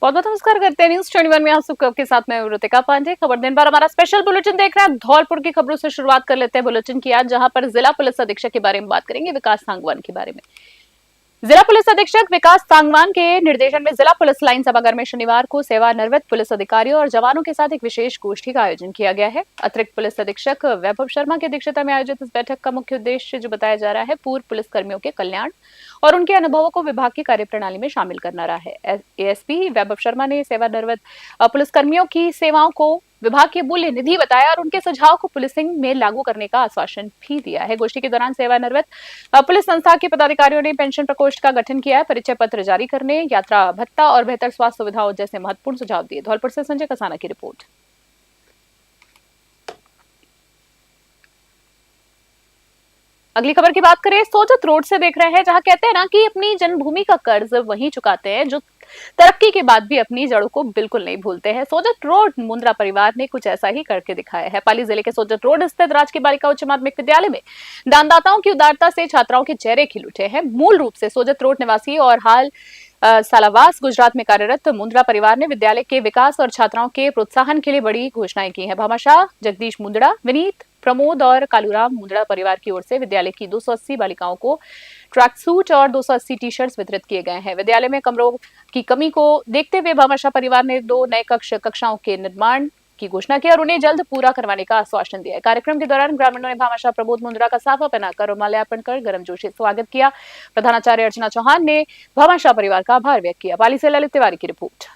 बहुत बहुत नमस्कार करते हैं न्यूज 21 में आप सबके साथ में ऋतिका पांडे। खबर दिन भर हमारा स्पेशल बुलेटिन देख रहे हैं। धौलपुर की खबरों से शुरुआत कर लेते हैं बुलेटिन की आज, जहां पर जिला पुलिस अधीक्षक के बारे में बात करेंगे, विकास सांगवान के बारे में। जिला पुलिस अधीक्षक विकास सांगवान के निर्देशन में जिला पुलिस लाइन सभागार में शनिवार को सेवानिवृत्त पुलिस अधिकारियों और जवानों के साथ एक विशेष गोष्ठी का आयोजन किया गया है। अतिरिक्त पुलिस अधीक्षक वैभव शर्मा की अध्यक्षता में आयोजित इस बैठक का मुख्य उद्देश्य जो बताया जा रहा है, पूर्व पुलिस कर्मियों के कल्याण और उनके अनुभवों को विभाग की कार्यप्रणाली में शामिल करना रहा है। एएसपी वैभव शर्मा ने सेवानिवृत्त पुलिसकर्मियों की सेवाओं को विभाग की मूल्य निधि बताया और उनके सुझाव को पुलिसिंग में लागू करने का आश्वासन भी दिया है। गोष्ठी के दौरान सेवानिवृत्त पुलिस संस्था के पदाधिकारियों ने पेंशन प्रकोष्ठ का गठन किया है, परिचय पत्र जारी करने, यात्रा भत्ता और बेहतर स्वास्थ्य सुविधाओं जैसे महत्वपूर्ण सुझाव दिए। धौलपुर से संजय कसाना की रिपोर्ट। अगली खबर की बात करें, सोजत रोड से देख रहे हैं, जहां कहते हैं ना कि अपनी जन्मभूमि का कर्ज वही चुकाते हैं जो तरक्की के बाद भी अपनी जड़ों को बिल्कुल नहीं भूलते हैं। सोजत रोड मुंद्रा परिवार ने कुछ ऐसा ही करके दिखाया है। पाली जिले के सोजत रोड स्थित राजकीय बालिका उच्च माध्यमिक विद्यालय में दानदाताओं की उदारता से छात्राओं के चेहरे खिल उठे हैं। मूल रूप से सोजत रोड निवासी और हाल सालावास गुजरात में कार्यरत मुंद्रा परिवार ने विद्यालय के विकास और छात्राओं के प्रोत्साहन के लिए बड़ी घोषणाएं की हैं। भामाशाह, जगदीश मुंद्रा, विनीत, प्रमोद और कालूराम मुंद्रा परिवार की ओर से विद्यालय की 280 बालिकाओं को ट्रैक सूट और 280 टी शर्ट्स वितरित किए गए हैं। विद्यालय में कमरों की कमी को देखते हुए भामाशाह परिवार ने 2 नए कक्षाओं के निर्माण की घोषणा की और उन्हें जल्द पूरा करवाने का आश्वासन दिया। कार्यक्रम के दौरान ग्रामीणों ने भामाशाह प्रबोध मुंद्रा का साफा पहनाकर और माल्यार्पण कर गर्मजोशी से स्वागत किया। प्रधानाचार्य अर्चना चौहान ने भामाशाह परिवार का आभार व्यक्त किया। पाली से ललित तिवारी की रिपोर्ट।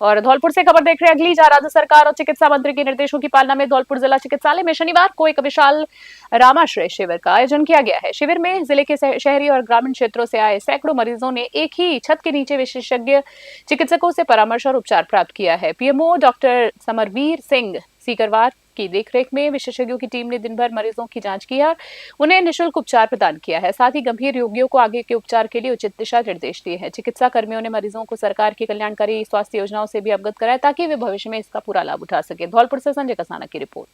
और धौलपुर से खबर देख रहे हैं अगली, जहां राज्य सरकार और चिकित्सा मंत्री के निर्देशों की पालना में धौलपुर जिला चिकित्सालय में शनिवार को एक विशाल रामाश्रय शिविर का आयोजन किया गया है। शिविर में जिले के शहरी और ग्रामीण क्षेत्रों से आए सैकड़ों मरीजों ने एक ही छत के नीचे विशेषज्ञ चिकित्सकों से परामर्श और उपचार प्राप्त किया है। पीएमओ डॉक्टर समरवीर सिंह सीकरवार की देखरेख में विशेषज्ञों की टीम ने दिन भर मरीजों की जांच की और उन्हें निःशुल्क उपचार प्रदान किया है। साथ ही गंभीर रोगियों को आगे के उपचार के लिए उचित दिशा निर्देश दिए हैं। चिकित्सा कर्मियों ने मरीजों को सरकार की कल्याणकारी स्वास्थ्य योजनाओं से भी अवगत कराया ताकि वे भविष्य में इसका पूरा लाभ उठा सके। धौलपुर से संजय कसाना की रिपोर्ट।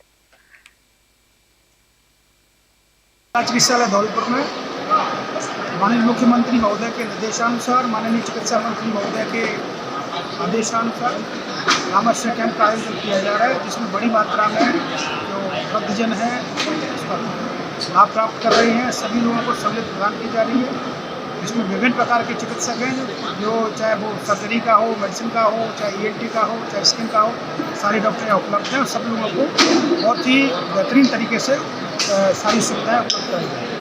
चिकित्सालय धौलपुर में माननीय मुख्यमंत्री महोदय के निर्देशानुसार, माननीय चिकित्सा मंत्री महोदय के आदेशानुसार रामाश्रय कैंप का आयोजन किया जा रहा है, जिसमें बड़ी मात्रा में जो वृद्धजन हैं उसका लाभ प्राप्त कर रहे हैं। सभी लोगों को सहूलियत प्रदान की जा रही है। इसमें विभिन्न प्रकार के चिकित्सक हैं जो चाहे वो सर्जरी का हो, मेडिसिन का हो, चाहे ईएनटी का हो, चाहे स्किन का हो, सारे डॉक्टर यहाँ उपलब्ध हैं और सब लोगों को बहुत ही बेहतरीन तरीके से सारी सुविधाएं उपलब्ध कराई जाएंगी।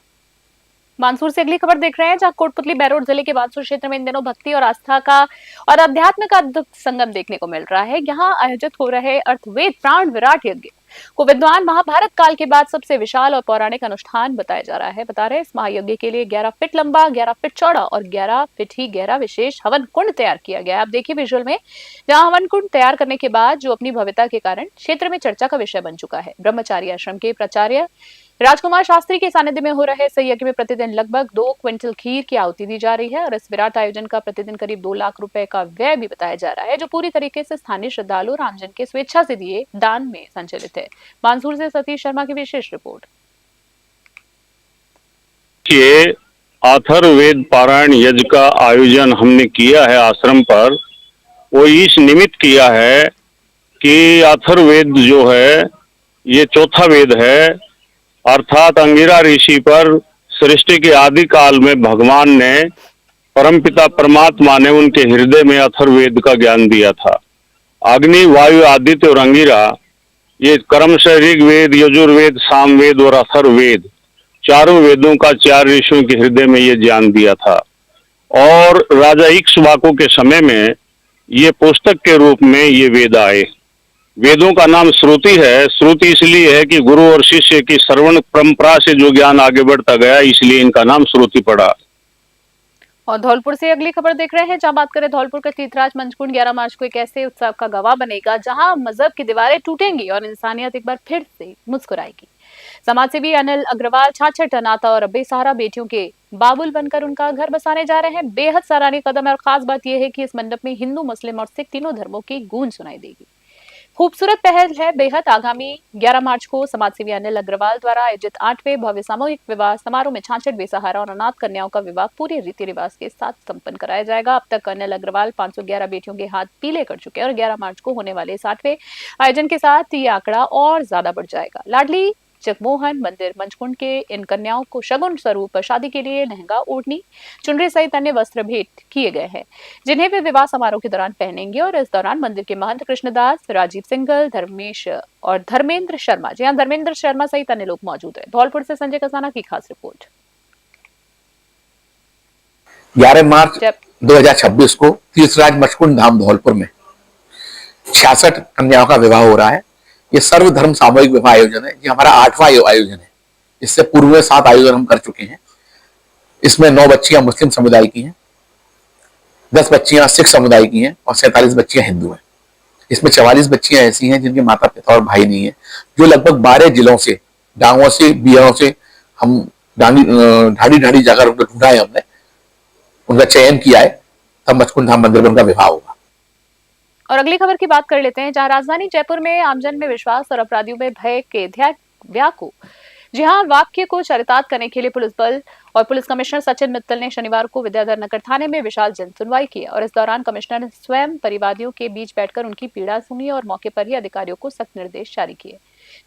मानसूर से अगली खबर देख रहे हैं, जहां कोटपुतली बैरोड जिले के बानसूर क्षेत्र में इन दिनों भक्ति और आस्था का और अध्यात्म का अद्भुत संगम देखने को मिल रहा है। यहाँ आयोजित हो रहे अर्थवेद प्राण विराट यज्ञ को विद्वान महाभारत काल के बाद सबसे विशाल और पौराणिक अनुष्ठान बताया जा रहा है। बता रहे इस महायज्ञ के लिए 11 फीट लंबा, 11 फीट चौड़ा और 11 फीट ही गहरा विशेष हवन कुंड तैयार किया गया है। आप देखिए विजुअल में, जहां हवन कुंड तैयार करने के बाद जो अपनी भव्यता के कारण क्षेत्र में चर्चा का विषय बन चुका है। ब्रह्मचारी आश्रम के प्राचार्य राजकुमार शास्त्री के सानिध्य में हो रहे इस यज्ञ में प्रतिदिन लगभग 2 क्विंटल खीर की आहुति दी जा रही है और इस विराट आयोजन का प्रतिदिन करीब 2 लाख रुपए का व्यय भी बताया जा रहा है, जो पूरी तरीके से स्थानीय श्रद्धालु और आमजन के स्वेच्छा से दिए दान में संचालित है। मानसूर से सतीश शर्मा की विशेष रिपोर्ट। ये अथर्ववेद पारायण यज्ञ का आयोजन हमने किया है आश्रम पर, वो इस निमित्त किया है कि अथर्ववेद जो है ये चौथा वेद है, अर्थात अंगिरा ऋषि पर सृष्टि के आदि काल में भगवान ने, परमपिता परमात्मा ने उनके हृदय में अथर्ववेद का ज्ञान दिया था। अग्नि, वायु, आदित्य और अंगिरा, ये क्रमशः ऋग्वेद, यजुर्वेद, सामवेद और अथर्ववेद, चारों वेदों का 4 ऋषियों के हृदय में ये ज्ञान दिया था। और राजा इक्ष्वाकु के समय में ये पुस्तक के रूप में ये वेद आए। वेदों का नाम श्रुति है। श्रुति इसलिए है कि गुरु और शिष्य की श्रवण परंपरा से जो ज्ञान आगे बढ़ता गया, इसलिए इनका नाम श्रुति पड़ा। और धौलपुर से अगली खबर देख रहे हैं, जहां बात करें धौलपुर का तीर्थराज मंचकुंड 11 मार्च को एक ऐसे उत्सव का गवाह बनेगा जहां मजहब की दीवारें टूटेंगी और इंसानियत एक बार फिर से मुस्कुराएगी। समाजसेवी अनिल अग्रवाल 66 अनाथा और बेसहारा बेटियों के बाबुल बनकर उनका घर बसाने जा रहे हैं। बेहद सराहनीय कदम है और खास बात यह है कि इस मंडप में हिंदू, मुस्लिम और सिख तीनों धर्मों की गूंज सुनाई देगी। खूबसूरत पहल है बेहद। आगामी 11 मार्च को समाजसेवी अनिल अग्रवाल द्वारा आयोजित 8वें भव्य सामूहिक विवाह समारोह में 66 बेसहारा और अनाथ कन्याओं का विवाह पूरे रीति रिवाज के साथ संपन्न कराया जाएगा। अब तक अनिल अग्रवाल 511 बेटियों के हाथ पीले कर चुके हैं और 11 मार्च को होने वाले इस 8वें आयोजन के साथ ये आंकड़ा और ज्यादा बढ़ जाएगा। लाडली जगमोहन मंदिर मंचकुंड के इन कन्याओं को शगुन स्वरूप शादी के लिए लहंगा, ओढ़नी, चुनरी सहित अन्य वस्त्र भेंट किए गए हैं, जिन्हें वे विवाह समारोह के दौरान पहनेंगे। और इस दौरान मंदिर के महंत कृष्णदास, राजीव सिंगल, धर्मेश और धर्मेंद्र शर्मा, जी हाँ, धर्मेंद्र शर्मा सहित अन्य लोग मौजूद हैं। धौलपुर से संजय कसाना की खास रिपोर्ट। 11 मार्च 2026 को तीर्थराज मचकुंड धाम धौलपुर में 66 कन्याओं का विवाह हो रहा है। ये सर्वधर्म सामूहिक विवाह आयोजन है। ये हमारा 8वां आयोजन है। इससे पूर्व में 7 आयोजन हम कर चुके हैं। इसमें 9 बच्चियां मुस्लिम समुदाय की हैं, 10 बच्चियां सिख समुदाय की हैं और 47 बच्चियां हिंदू हैं। इसमें 44 बच्चियां ऐसी हैं जिनके माता पिता और भाई नहीं है, जो लगभग 12 जिलों से, गांवों से, बिहारों से हम ढाडी ढाडी जाकर उनको ढूंढा है, हमने उनका चयन किया है। तब मचकुंड धाम मंदिर में उनका विवाह होगा। और अगली खबर की बात कर लेते हैं, जहां राजधानी जयपुर में आमजन में विश्वास और अपराधियों में भय के व्या को, जी हाँ, वाक्य को चरितार्थ करने के लिए पुलिस बल और पुलिस कमिश्नर सचिन मित्तल ने शनिवार को विद्याधर नगर थाने में विशाल जन सुनवाई की और इस दौरान कमिश्नर ने स्वयं परिवादियों के बीच बैठकर उनकी पीड़ा सुनी और मौके पर ही अधिकारियों को सख्त निर्देश जारी किए।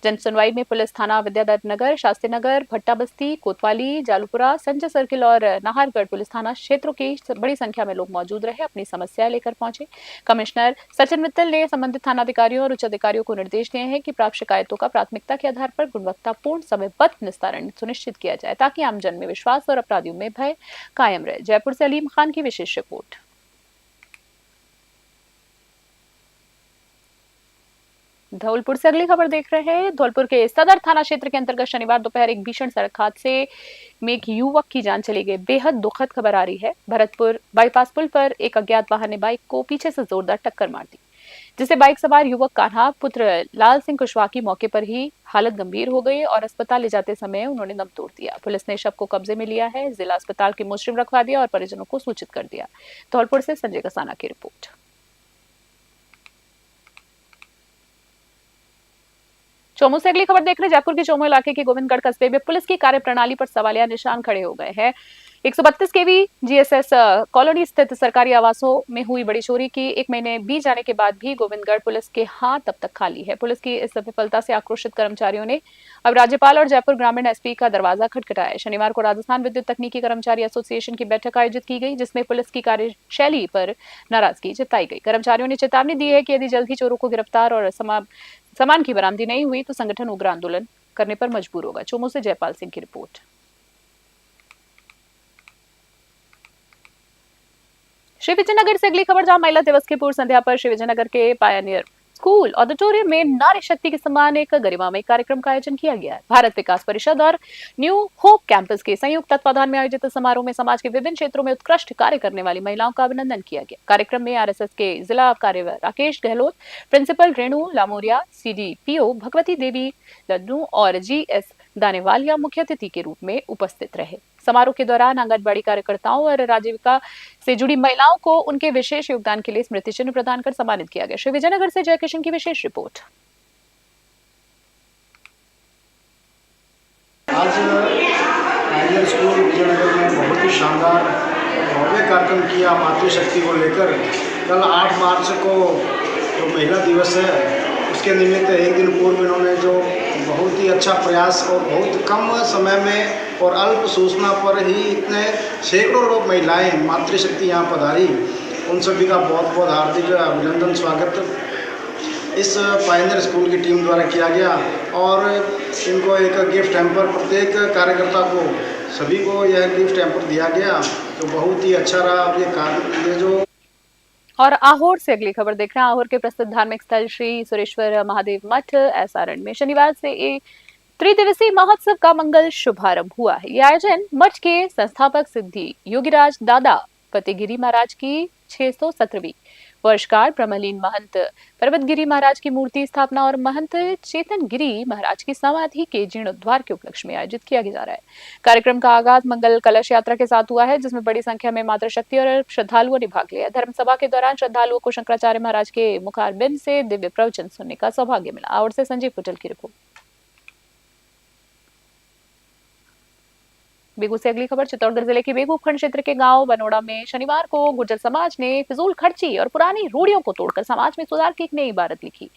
जन सुनवाई में पुलिस थाना विद्याधर नगर, शास्त्री नगर, भट्टा बस्ती, कोतवाली, जालूपुरा, संजय सर्किल और नाहरगढ़ पुलिस थाना क्षेत्रों की बड़ी संख्या में लोग मौजूद रहे, अपनी समस्याएं लेकर पहुंचे। कमिश्नर सचिन मित्तल ने संबंधित थानाधिकारियों और उच्च अधिकारियों को निर्देश दिए हैं कि प्राप्त शिकायतों का प्राथमिकता के आधार पर गुणवत्तापूर्ण समयबद्ध निस्तारण सुनिश्चित किया जाए, ताकि आमजन में विश्वास और अपराधियों में भय कायम रहे। जयपुर से अलीम खान की विशेष रिपोर्ट। धौलपुर से अगली खबर देख रहे हैं। धौलपुर के सदर थाना क्षेत्र के अंतर्गत शनिवार दोपहर एक भीषण सड़क हादसे में एक युवक की जान चली गई। बेहद दुखद खबर आ रही है। भरतपुर बाईपास पुल पर एक अज्ञात वाहन ने बाइक को पीछे से जोरदार टक्कर मार दी, जिससे बाइक सवार युवक कान्हा पुत्र लाल सिंह कुशवाहा की मौके पर ही हालत गंभीर हो गई और अस्पताल ले जाते समय उन्होंने दम तोड़ दिया। पुलिस ने शव को कब्जे में लिया है, जिला अस्पताल की मोर्चरी में रखवा दिया और परिजनों को सूचित कर दिया। धौलपुर से संजय कसाना की रिपोर्ट। चोमू से अगली खबर देख रहे हैं। जयपुर के चोमू इलाके के गोविंदगढ़ कस्बे में पुलिस की कार्यप्रणाली पर सवालिया निशान खड़े हो गए हैं। 132 केवी जीएसएस कॉलोनी स्थित सरकारी आवासों में हुई बड़ी चोरी की 1 महीने बीत जाने के बाद भी गोविंदगढ़ पुलिस के हाथ अब तक खाली है। पुलिस की इस विफलता से आक्रोशित कर्मचारियों ने अब राज्यपाल और जयपुर ग्रामीण एसपी का दरवाजा खटखटाया। शनिवार को राजस्थान विद्युत तकनीकी कर्मचारी एसोसिएशन की बैठक आयोजित की गई, जिसमें पुलिस की कार्यशैली पर नाराजगी जताई गई। कर्मचारियों ने चेतावनी दी है कि यदि जल्द ही चोरों को गिरफ्तार और सामान की बरामदी नहीं हुई तो संगठन उग्र आंदोलन करने पर मजबूर होगा। चोमू से जयपाल सिंह की रिपोर्ट। श्री विजयनगर से अगली खबर, जहां महिला दिवस की पूर्व संध्या पर श्री विजयनगर के पायनियर स्कूल ऑडिटोरियम में नारी शक्ति के सम्मान एक गरिमामय कार्यक्रम का आयोजन किया गया है। भारत विकास परिषद और न्यू होप कैंपस के संयुक्त तत्वाधान में आयोजित समारोह में समाज के विभिन्न क्षेत्रों में उत्कृष्ट कार्य करने वाली महिलाओं का अभिनंदन किया गया। कार्यक्रम में आरएसएस के जिला कार्य राकेश गहलोत, प्रिंसिपल रेणु लामोरिया, सीडीपीओ भगवती देवी लड्डू और जीएस दानेवालिया मुख्य अतिथि के रूप में उपस्थित रहे। समारोह के दौरान आंगनबाड़ी कार्यकर्ताओं और आजीविका से जुड़ी महिलाओं को उनके विशेष योगदान के लिए स्मृति चिन्ह प्रदान कर सम्मानित किया गया। श्री विजयनगर से जयकिशन की विशेष रिपोर्ट। आज पायनियर स्कूल विजयनगर में बहुत ही शानदार भव्य कार्यक्रम किया मातृशक्ति को लेकर। कल 8 मार्च को जो महिला दिवस है उसके निमित्त एक दिन पूर्व इन्होंने जो बहुत ही अच्छा प्रयास और बहुत कम समय में और अल्प सूचना पर ही इतने सैकड़ों लोग महिलाएं मातृशक्ति यहाँ पधारी, उन सभी का बहुत बहुत हार्दिक अभिनंदन स्वागत इस पायनियर स्कूल की टीम द्वारा किया गया। और इनको एक गिफ्ट हैम्पर, प्रत्येक कार्यकर्ता को सभी को यह गिफ्ट हैम्पर दिया गया, तो बहुत ही अच्छा रहा ये कार्य। ये जो और आहोर से अगली खबर देख रहे हैं। आहोर के प्रसिद्ध धार्मिक स्थल श्री सुरेश्वर महादेव मठ ऐसारण में शनिवार से एक त्रिदिवसीय महोत्सव का मंगल शुभारंभ हुआ है। यह आयोजन मठ के संस्थापक सिद्धि योगीराज दादा फतेगिरी महाराज की 617वीं वर्षगांठ ब्रह्मलीन महंत पर्वतगिरी महाराज की मूर्ति स्थापना और महंत चेतन गिरी महाराज की समाधि के जीर्णोद्धार के उपलक्ष्य में आयोजित किया जा रहा है। कार्यक्रम का आगाज मंगल कलश यात्रा के साथ हुआ है, जिसमें बड़ी संख्या में मातृशक्ति और श्रद्धालुओं ने भाग लिया। धर्मसभा के दौरान श्रद्धालुओं को शंकराचार्य महाराज के मुखारबिंद से दिव्य प्रवचन सुनने का सौभाग्य मिला। और से संजीव पुटल की रिपोर्ट। बेगू से अगली खबर। चित्तौड़गढ़ जिले के बेगू उपखंड क्षेत्र के गांव बनोड़ा में शनिवार को गुर्जर समाज ने फिजूल खर्ची और पुरानी रूढ़ियों को तोड़कर समाज में सुधार की एक नई इबारत लिखी।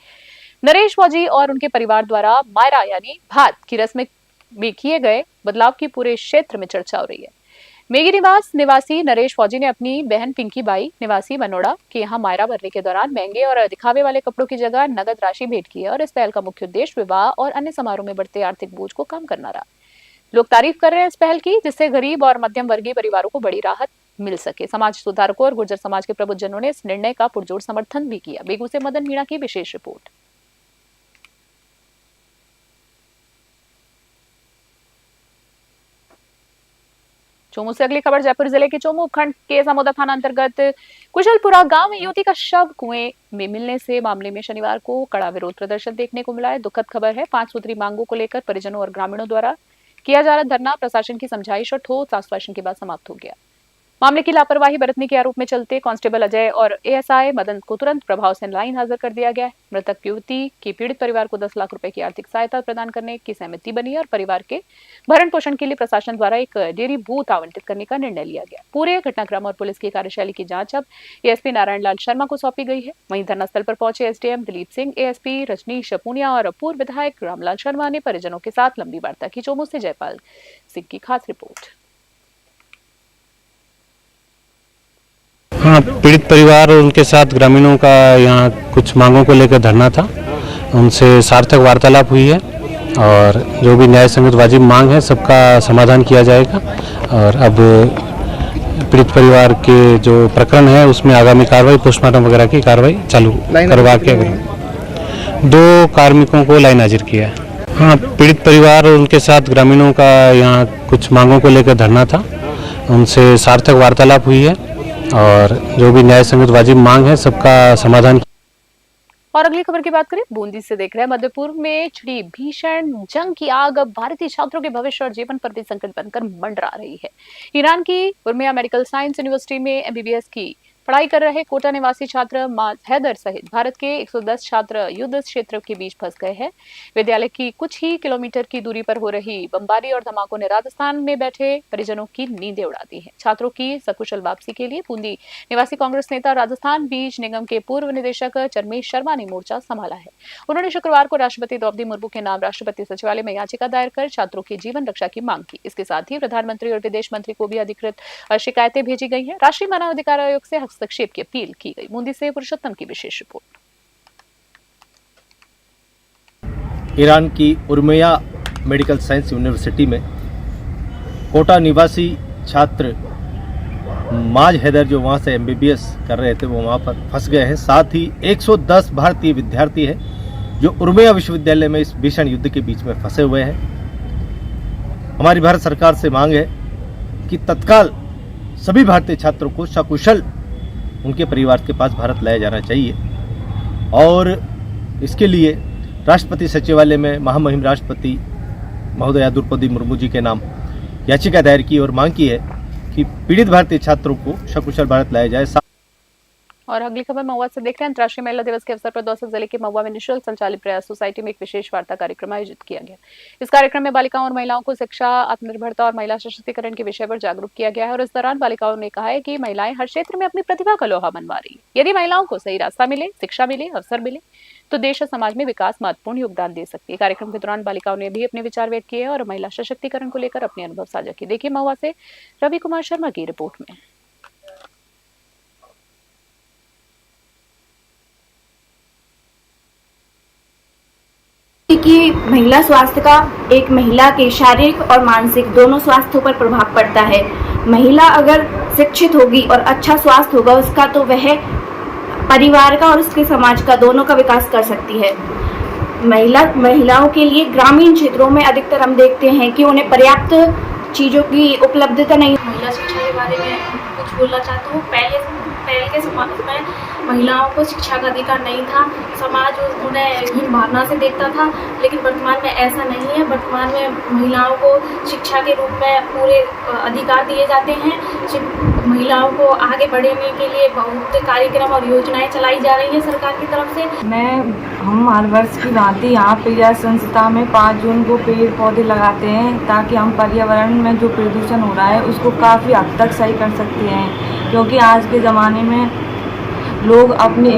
नरेश फौजी और उनके परिवार द्वारा मायरा यानी भात की रस्म में किए गए बदलाव की पूरे क्षेत्र में चर्चा हो रही है। मेगी निवास निवासी नरेश फौजी ने अपनी बहन पिंकी बाई निवासी बनोड़ा के यहाँ मायरा भरने के दौरान महंगे और दिखावे वाले कपड़ों की जगह नगद राशि भेंट की है और इस पहल का मुख्य उद्देश्य विवाह और अन्य समारोह में बढ़ते आर्थिक बोझ को कम करना रहा। लोग तारीफ कर रहे हैं इस पहल की, जिससे गरीब और मध्यम वर्गीय परिवारों को बड़ी राहत मिल सके। समाज सुधारकों और गुर्जर समाज के प्रबुद्धजनों ने इस निर्णय का पुरजोर समर्थन भी किया। बेगू से मदन मीणा की विशेष रिपोर्ट। चोमू से अगली खबर। जयपुर जिले के चोमू उपखंड के समोदा थाना अंतर्गत कुशलपुरा गांव में युवती का शव कुएं में मिलने से मामले में शनिवार को कड़ा विरोध प्रदर्शन देखने को मिला है। दुखद खबर है, 5 सूत्री मांगों को लेकर परिजनों और ग्रामीणों द्वारा किया जा रहा धरना प्रशासन की समझाइश और ठोस आश्वासन के बाद समाप्त हो गया। मामले की लापरवाही बरतने के आरोप में चलते कांस्टेबल अजय और एएसआई मदन को तुरंत प्रभाव से लाइन हाजिर कर दिया गया है। मृतक युवती के पीड़ित परिवार को 10 लाख रुपए की आर्थिक सहायता प्रदान करने की सहमति बनी और परिवार के भरण पोषण के लिए प्रशासन द्वारा एक डेयरी बूथ आवंटित करने का निर्णय लिया गया। पूरे घटनाक्रम और पुलिस की कार्यशैली की जांच अब एएसपी नारायण लाल शर्मा को सौंपी गई है। वहीं धरनास्थल पर पहुंचे एसडीएम दिलीप सिंह, एएसपी रजनीश पुनिया और पूर्व विधायक रामलाल शर्मा ने परिजनों के साथ लंबी वार्ता की। चोमू से जयपाल सिंह की खास रिपोर्ट। हाँ, पीड़ित परिवार और उनके साथ ग्रामीणों का यहाँ कुछ मांगों को लेकर धरना था। उनसे सार्थक वार्तालाप हुई है और जो भी न्याय संगत वाजिब मांग है सबका समाधान किया जाएगा। और अब पीड़ित परिवार के जो प्रकरण है उसमें आगामी कार्रवाई पोस्टमार्टम वगैरह की कार्रवाई चालू करवा के 2 कार्मिकों को लाइन हाजिर किया है। हाँ, पीड़ित परिवार और उनके साथ ग्रामीणों का यहाँ कुछ मांगों को लेकर धरना था। उनसे सार्थक वार्तालाप हुई है और जो भी न्याय संगत वाजिब मांग है सबका समाधान। और अगली खबर की बात करें, बूंदी से देख रहे हैं। मध्य पूर्व में छिड़ी भीषण जंग की आग अब भारतीय छात्रों के भविष्य और जीवन पर भी संकट बनकर मंडरा रही है। ईरान की उर्मिया मेडिकल साइंस यूनिवर्सिटी में एमबीबीएस की पढ़ाई कर रहे कोटा निवासी छात्र माज हैदर सहित भारत के 110 छात्र युद्ध क्षेत्र के बीच फंस गए हैं। विद्यालय की कुछ ही किलोमीटर की दूरी पर हो रही बमबारी और धमाकों ने राजस्थान में बैठे परिजनों की नींदें उड़ा दी है। छात्रों की सकुशल वापसी के लिए बूंदी निवासी कांग्रेस नेता राजस्थान बीज निगम के पूर्व निदेशक चरमेश शर्मा ने मोर्चा संभाला है। उन्होंने शुक्रवार को राष्ट्रपति द्रौपदी मुर्मू के नाम राष्ट्रपति सचिवालय में याचिका दायर कर छात्रों की जीवन रक्षा की मांग की। इसके साथ ही प्रधानमंत्री और विदेश मंत्री को भी अधिकृत शिकायतें भेजी गई है। राष्ट्रीय मानवाधिकार आयोग से हस्तक्षेप की अपील की गई। बूंदी से पुरुषोत्तम की विशेष रिपोर्ट। ईरान की उर्मिया मेडिकल साइंस यूनिवर्सिटी में कोटा निवासी छात्र माज हैदर जो वहाँ से एमबीबीएस कर रहे थे वो वहाँ पर फंस गए हैं। साथ ही 110 भारतीय विद्यार्थी हैं जो उर्मिया विश्वविद्यालय में इस भीषण युद्ध के बीच में फंसे हुए हैं। हमारी भारत सरकार से मांग है कि तत्काल सभी भारतीय छात्रों को सकुशल उनके परिवार के पास भारत लाया जाना चाहिए और इसके लिए राष्ट्रपति सचिवालय में महामहिम राष्ट्रपति महोदया द्रौपदी मुर्मू जी के नाम याचिका दायर की और मांग की है कि पीड़ित भारतीय छात्रों को सकुशल भारत लाया जाए। और अगली खबर महुआ से देख रहे हैं। अंतर्राष्ट्रीय महिला दिवस के अवसर पर दौसा जिले के महुआ में निःशुल्क संचालित प्रयास सोसाइटी में एक विशेष वार्ता कार्यक्रम आयोजित किया गया। इस कार्यक्रम में बालिकाओं और महिलाओं को शिक्षा, आत्मनिर्भरता और महिला सशक्तिकरण के विषय पर जागरूक किया गया है और इस दौरान बालिकाओं ने कहा है कि महिलाएं हर क्षेत्र में अपनी प्रतिभा का लोहा मनवा रही है। यदि महिलाओं को सही रास्ता मिले, शिक्षा मिले, अवसर मिले तो देश और समाज में विकास महत्वपूर्ण योगदान दे सकती है। कार्यक्रम के दौरान बालिकाओं ने भी अपने विचार व्यक्त किए और महिला सशक्तिकरण को लेकर अपने अनुभव साझा किए। देखिए महुआ से रवि कुमार शर्मा की रिपोर्ट में। कि महिला स्वास्थ्य का एक महिला के शारीरिक और मानसिक दोनों स्वास्थ्य पर प्रभाव पड़ता है। महिला अगर शिक्षित होगी और अच्छा स्वास्थ्य होगा उसका तो वह परिवार का और उसके समाज का दोनों का विकास कर सकती है। महिलाओं के लिए ग्रामीण क्षेत्रों में अधिकतर हम देखते हैं कि उन्हें पर्याप्त चीज़ों की उपलब्धता नहीं। महिला शिक्षा के बारे में कुछ बोलना चाहती हूँ। पहले के समाज में महिलाओं को शिक्षा का अधिकार नहीं था, समाज उन्हें हीन भावना से देखता था, लेकिन वर्तमान में ऐसा नहीं है। वर्तमान में महिलाओं को शिक्षा के रूप में पूरे अधिकार दिए जाते हैं। महिलाओं को आगे बढ़ने के लिए बहुत कार्यक्रम और योजनाएं चलाई जा रही है सरकार की तरफ से। हम हर वर्ष की भांति यहाँ पे यह संस्था में 5 जून को पेड़ पौधे लगाते हैं, ताकि हम पर्यावरण में जो प्रदूषण हो रहा है उसको काफ़ी हद तक सही कर सकते हैं। क्योंकि आज के ज़माने में लोग अपनी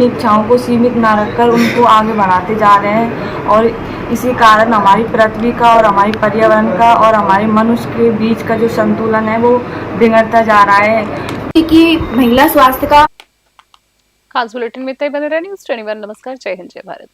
इच्छाओं को सीमित ना रखकर उनको आगे बढ़ाते जा रहे हैं, और इसी कारण हमारी पृथ्वी का और हमारी पर्यावरण का और हमारे मनुष्य के बीच का जो संतुलन है वो बिगड़ता जा रहा है। कि महिला स्वास्थ्य का खास बुलेटिन में इतना ही। बने रहे न्यूज़ 21। नमस्कार, जय हिंद, जय भारत।